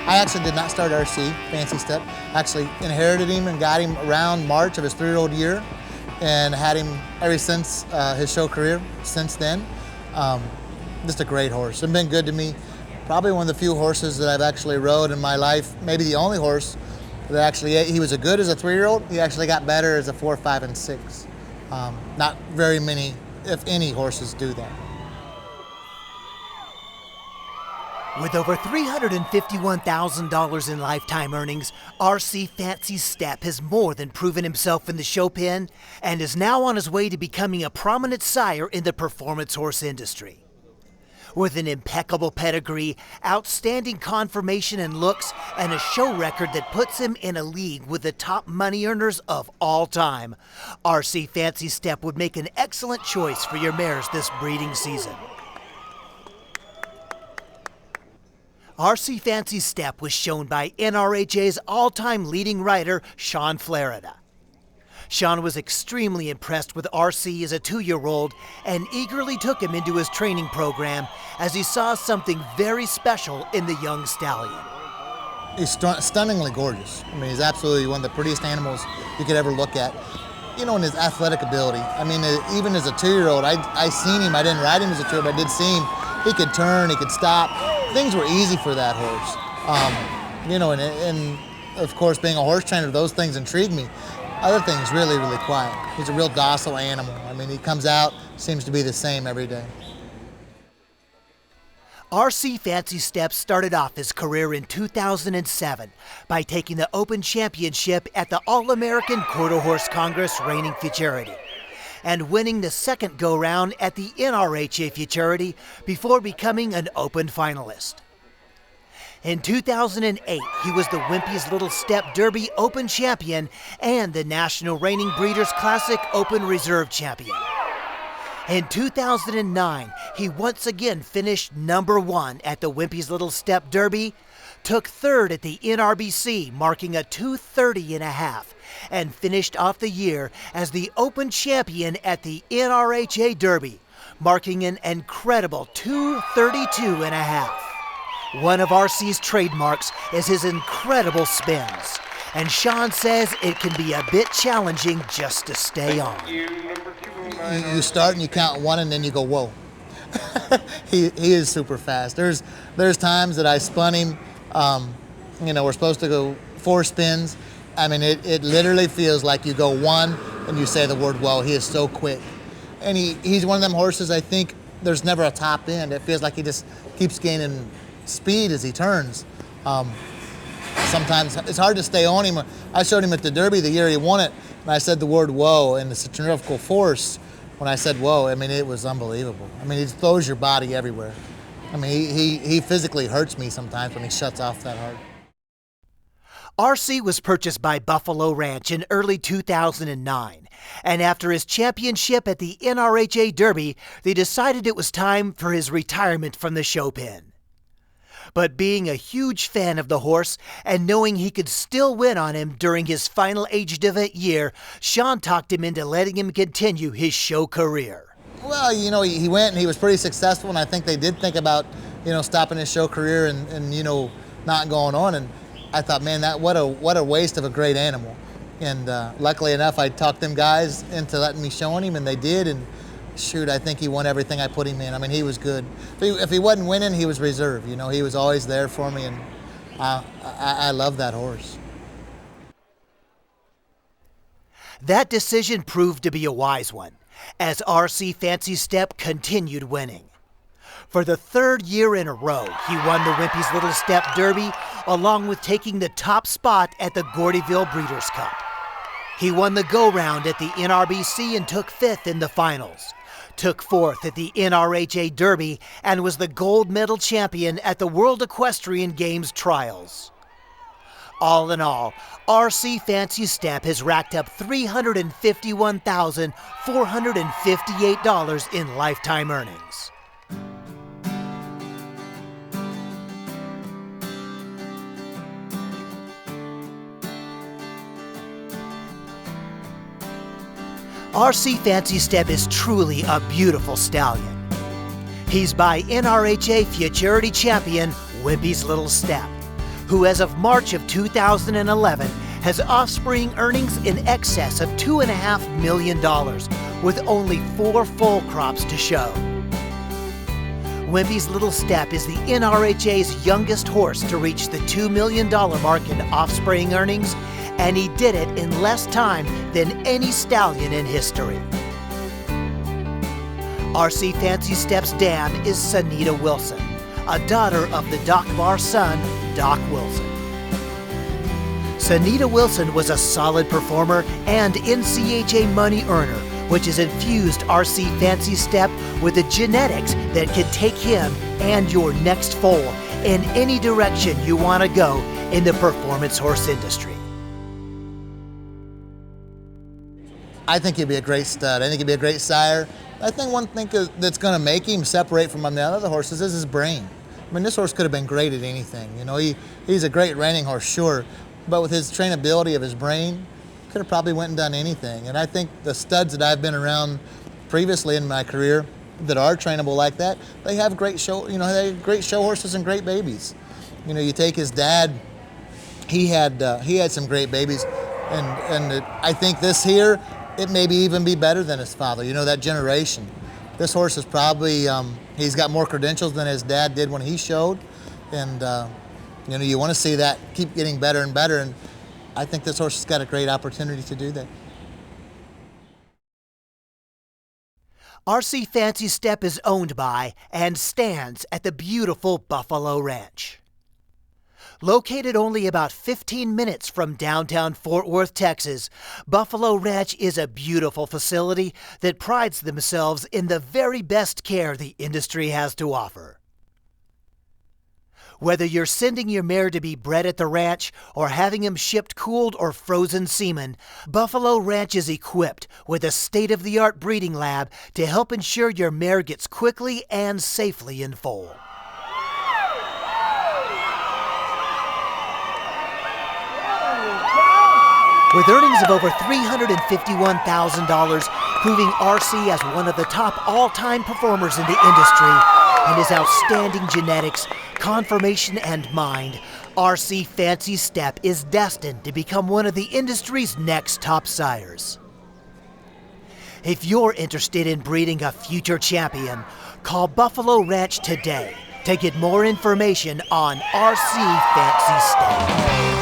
I actually did not start RC, Fancy Step. Actually inherited him and got him around March of his 3-year-old year and had him ever since his show career since then. Just a great horse and been good to me. Probably one of the few horses that I've actually rode in my life, maybe the only horse that actually, he was as good as a 3-year-old, he actually got better as a 4, 5, and 6. Not very many, if any, horses do that. With over $351,000 in lifetime earnings, RC Fancy Step has more than proven himself in the show pen and is now on his way to becoming a prominent sire in the performance horse industry. With an impeccable pedigree, outstanding conformation and looks, and a show record that puts him in a league with the top money earners of all time, RC Fancy Step would make an excellent choice for your mares this breeding season. RC Fancy Step was shown by NRHA's all-time leading rider, Shawn Flarida. Shawn was extremely impressed with RC as a 2-year-old and eagerly took him into his training program as he saw something very special in the young stallion. He's stunningly gorgeous. I mean, he's absolutely one of the prettiest animals you could ever look at. You know, in his athletic ability. I mean, even as a 2-year-old, I seen him. I didn't ride him as a 2-year-old, but I did see him. He could turn, he could stop. Things were easy for that horse. You know, and of course, being a horse trainer, those things intrigue me. Other things, really, really quiet. He's a real docile animal. I mean, he comes out, seems to be the same every day. RC Fancy Step started off his career in 2007 by taking the Open Championship at the All-American Quarter Horse Congress Reigning Futurity and winning the second go-round at the NRHA Futurity before becoming an Open finalist. In 2008, he was the Wimpy's Little Step Derby Open Champion and the National Reigning Breeders' Classic Open Reserve Champion. In 2009, he once again finished #1 at the Wimpy's Little Step Derby, took 3rd at the NRBC, marking a 2:30.5, and finished off the year as the Open Champion at the NRHA Derby, marking an incredible 2:32.5. One of RC's trademarks is his incredible spins, and Shawn says it can be a bit challenging just to stay on. You start and you count 1 and then you go, whoa. he is super fast. There's times that I spun him, you know, we're supposed to go 4 spins. I mean, it literally feels like you go 1 and you say the word whoa. He is so quick. And he's one of them horses, I think there's never a top end. It feels like he just keeps gaining speed as he turns. Sometimes it's hard to stay on him. I showed him at the Derby the year he won it, and I said the word whoa, and the centrifugal force, when I said whoa, I mean, it was unbelievable. I mean, he throws your body everywhere. I mean, he physically hurts me sometimes when he shuts off that hard. RC was purchased by Buffalo Ranch in early 2009, and after his championship at the NRHA Derby, they decided it was time for his retirement from the show pen. But being a huge fan of the horse and knowing he could still win on him during his final aged event year, Shawn talked him into letting him continue his show career. Well, you know, he went and he was pretty successful, and I think they did think about, you know, stopping his show career and you know, not going on. And I thought, man, what a waste of a great animal. And luckily enough, I talked them guys into letting me show him, and they did. And shoot, I think he won everything I put him in. I mean, he was good. If he wasn't winning, he was reserve. You know, he was always there for me, and I love that horse. That decision proved to be a wise one, as RC Fancy Step continued winning. For the 3rd year in a row, he won the Wimpy's Little Step Derby, along with taking the top spot at the Gordyville Breeders' Cup. He won the go-round at the NRBC and took 5th in the finals, took 4th at the NRHA Derby, and was the gold medal champion at the World Equestrian Games Trials. All in all, RC Fancy Step has racked up $351,458 in lifetime earnings. RC Fancy Step is truly a beautiful stallion. He's by NRHA Futurity Champion Wimpy's Little Step, who as of March of 2011 has offspring earnings in excess of $2.5 million, with only 4 foal crops to show. Wimpy's Little Step is the NRHA's youngest horse to reach the $2 million mark in offspring earnings, and he did it in less time than any stallion in history. RC Fancy Step's dam is Sanita Wilson, a daughter of the Doc Bar's son, Doc Wilson. Sanita Wilson was a solid performer and NCHA money earner, which has infused RC Fancy Step with the genetics that can take him and your next foal in any direction you want to go in the performance horse industry. I think he'd be a great stud. I think he'd be a great sire. I think one thing that's going to make him separate from the other horses is his brain. I mean, this horse could have been great at anything. You know, he's a great reining horse, sure, but with his trainability of his brain, could have probably went and done anything. And I think the studs that I've been around previously in my career that are trainable like that, they have great show, you know, they have great show horses and great babies. You know, you take his dad, he had some great babies, and I think this here, it may even be better than his father. You know, that generation. This horse is probably, he's got more credentials than his dad did when he showed, and you know, you want to see that keep getting better and better, and I think this horse has got a great opportunity to do that. RC Fancy Step is owned by and stands at the beautiful Buffalo Ranch. Located only about 15 minutes from downtown Fort Worth, Texas, Buffalo Ranch is a beautiful facility that prides themselves in the very best care the industry has to offer. Whether you're sending your mare to be bred at the ranch or having him shipped cooled or frozen semen, Buffalo Ranch is equipped with a state-of-the-art breeding lab to help ensure your mare gets quickly and safely in foal. With earnings of over $351,000, proving RC as one of the top all-time performers in the industry, and his outstanding genetics, conformation, and mind, RC Fancy Step is destined to become one of the industry's next top sires. If you're interested in breeding a future champion, call Buffalo Ranch today to get more information on RC Fancy Step.